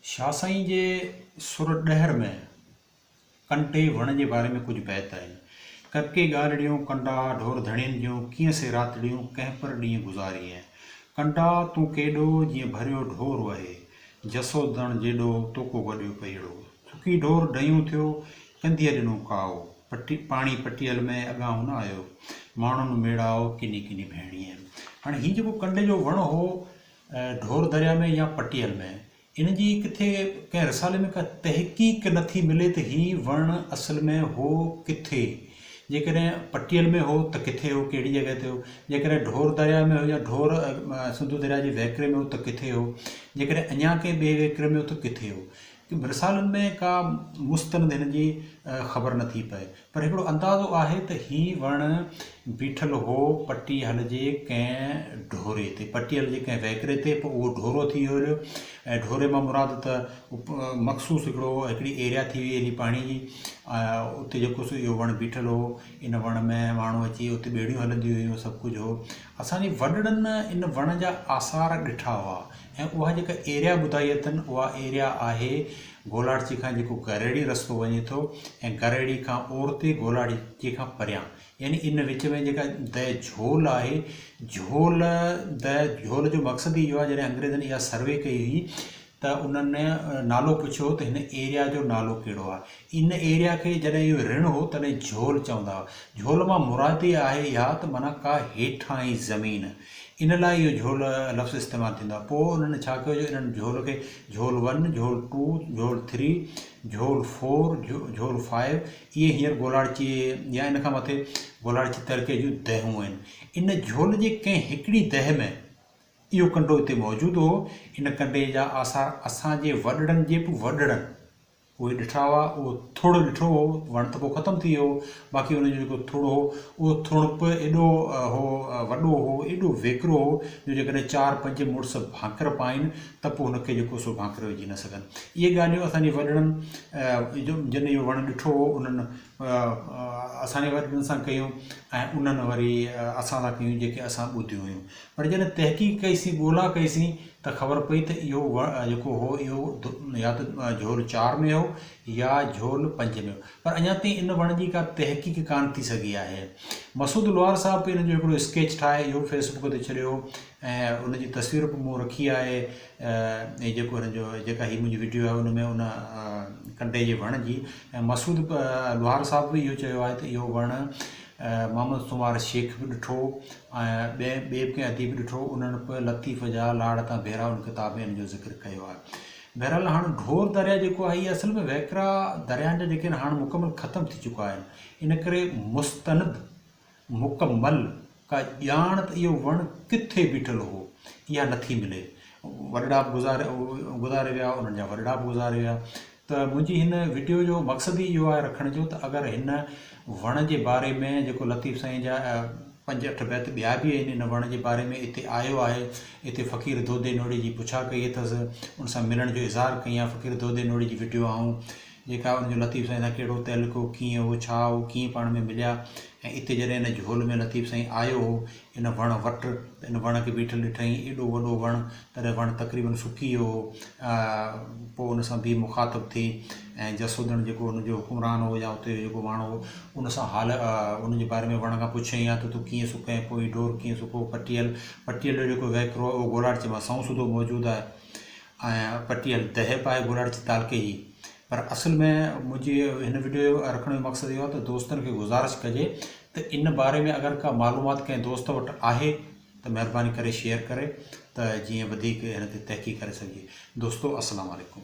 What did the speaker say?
शाह साईं जे सुर ॾहर में कंटे वण जे बारे में कुछ बैत आहिनि। कके ॻाल्हिड़ियूं कंडा ढोर धणियुनि जूं कीअं से रातड़ियूं कंहिं पर ॾींहुं गुज़ारी आहिनि। कंडा तूं केॾो जीअं भरियो ढोर वहे, जसोदण जेॾो तोको वॾियो पईड़ो। सुकी ढोर डयूं थियो, कंधीअ ॾिनो काओ, पाणी पटियल में अॻाऊं न आयो, माण्हुनि मेड़ाओ किनी किनी भेणी आहिनि। हाणे हीउ जेको कंडे जो वण हो ढोर दरिया में या पटियल में, इन जी किथे कंहिं रसाले में का तहक़ीक़ नथी मिले त हीउ वण असल में हो किथे। जेकॾहिं पटियल में हो त किथे हो, कहिड़ी जॻह ते हो। जेकॾहिं ढोर दरिया में हो या ढोर सिंधु दरिया जे वहकिरे में हो त किथे हो। जेकॾहिं अञा कंहिं ॿिए वहकिरे में हो त किथे हो। रसालनि में का मुस्तंद हिन जी ख़बर नथी पए, पर हिकिड़ो अंदाज़ो आहे त हीउ वण बीठल हो पटियल जे कंहिं ढोरे ते, पटियल जे कंहिं वहकिरे ते, पोइ उहो ढोरो थी वियो। ऐं ढोरे मां मुराद त मख़सूस हिकिड़ी एरिया थी वई हेॾी पाणी जी, उते जेको सो इहो वण बीठल हो। इन वण में माण्हू अची उते ॿेड़ियूं हलंदियूं हुयूं, सभु कुझु हो। असांजे वॾड़नि इन वण जा आसार ॾिठा हुआ ऐं उहा जेका एरिया ॿुधाई अथनि उहा एरिया आहे गोलाची खां जेको गरेड़ी रस्तो वञे थो ऐं गरेड़ी खां ओर ते गोलाची खां परियां, यानी इन विच में जेका द झोल आहे, झोल जो मक़सदु इहो आहे। जॾहिं अंग्रेज़नि इहा सर्वे कई हुई त उन्हनि नालो पुछियो त हिन एरिया जो नालो कहिड़ो आहे। इन एरिया खे जॾहिं इहो ऋण हो तॾहिं झोल चवंदा हुआ। झोल मां मुराद आहे इहा त माना का हेठां जी ज़मीन, इन लाइ इहो झोल लफ़्ज़ इस्तेमालु थींदो आहे। पोइ उन्हनि छा कयो, जो इन्हनि झोल खे झोल 1, झोल 2, झोल 3, झोल 4, झोल 5, इहे हींअर गोलाची या इन खां मथे गोलाची तड़के जूं दहूं आहिनि। इन झोल जे कंहिं हिकिड़ी दह में इहो कंडो हिते मौजूदु हो। इन कंडे जा आसार असांजे वॾड़नि जे बि वॾड़नि उहे ॾिठा हुआ। उहो थुड़ ॾिठो हो, वण त पोइ ख़तमु थी वियो, बाक़ी उनजो जेको थुड़ हो उहो थुड़प एॾो हो, वॾो हो, एॾो वेकिरो हो जो जेकॾहिं 4-5 मुड़ुस भांकर पाइनि त पोइ हुनखे जेको सो भांकर विझी न सघनि। इहे ॻाल्हियूं असांजे वॾड़नि जिन इहो वण ॾिठो हो उन्हनि असांजे वॾड़नि सां कयूं ऐं उन्हनि वरी असां सां कयूं जेके असां ॿुधियूं हुयूं। पर जॾहिं तहक़ीक़ कईसीं, ॻोल्हा कईसीं त ख़बर पई त इहो जेको हो इहो या त झोल 4 में हो या झोल 5 में हो, पर अञा ताईं इन वण जी का तहक़ीक़ कान थी सघी आहे। मसूद लोहार साहब इन जो हिकिड़ो स्केच ठाहे इहो फेसबुक ते छॾियो ऐं उनजी तस्वीर बि मूं रखी आहे। ऐं जेको हिन जो जेका हीअ मुंहिंजी वीडियो आहे उन में उन कंडे जे वण जी, ऐं मसूद लोहार साहब बि इहो चयो आहे त इहो वण मोहम्मद सुमार शेख बि ॾिठो ऐं ॿिए बि कंहिं अदीब ॾिठो। उन्हनि बि लतीफ़ जा लाड़ तां भेरा उन किताब में इन जो ज़िक्र कयो आहे। बहरहाल हाणे ढोर दरिया जेको आहे इहे असल में वहकिरा दरियानि जा जेके हाणे मुकमल ख़तमु थी चुका आहिनि, इन करे मुस्तनद मुकमल का ॼाण त इहो वण किथे बीठल हो इहा नथी मिले। वॾड़ा बि गुज़ारे विया, उन्हनि जा वॾड़ा बि गुज़ारे विया। त मुंहिंजी हिन वीडियो जो मक़सदु ई इहो आहे रखण जो त अगरि हिन वण जे बारे में जेको लतीफ़ साईं जा 5-8 बैत ॿिया बि आहिनि इन वण जे बारे में, हिते आयो आहे, हिते फ़क़ीर दोदे नोड़ी जी पुछा कई अथसि, उन सां मिलण जो इज़हार कई आहे। फ़क़ीर दोदे नोड़ी जी वीडियो ऐं जेका उनजो लतीफ़ साईं सां कहिड़ो तइल्लुक़ हो, कीअं हो, छा हो, कीअं पाण में मिलिया। ऐं हिते जॾहिं इन झोल में लतीफ़ साईं आयो हो इन वण वटि, त इन वण खे बीठल ॾिठईं, एॾो वॾो वणु, तॾहिं वणु तक़रीबन सुकी वियो हो। पोइ उन सां बि मुखातिब थी ऐं जसोदण जेको उनजो हुकुमरान हो या उते जेको माण्हू हो उन सां उनजे बारे में वण खां पुछईं आहे त तूं कीअं सुकाएं पोइ ढोर कीअं सुको। पटियल जो जेको वहकिरो आहे उहो गोलाची मां सऊं सूधो मौजूदु आहे ऐं पटियल दह पाए गोलाची तालके जी। पर असल में मुंहिंजी हिन वीडियो जो रखण जो मक़सदु इहो आहे त दोस्तनि खे गुज़ारिश कजे त इन बारे में अगरि का मालूमात कंहिं दोस्त वटि आहे त महिरबानी करे शेयर करे, त जीअं वधीक हिन ते तहक़ीक़ करे सघे। दोस्तो अस्सलाम वालेकुम।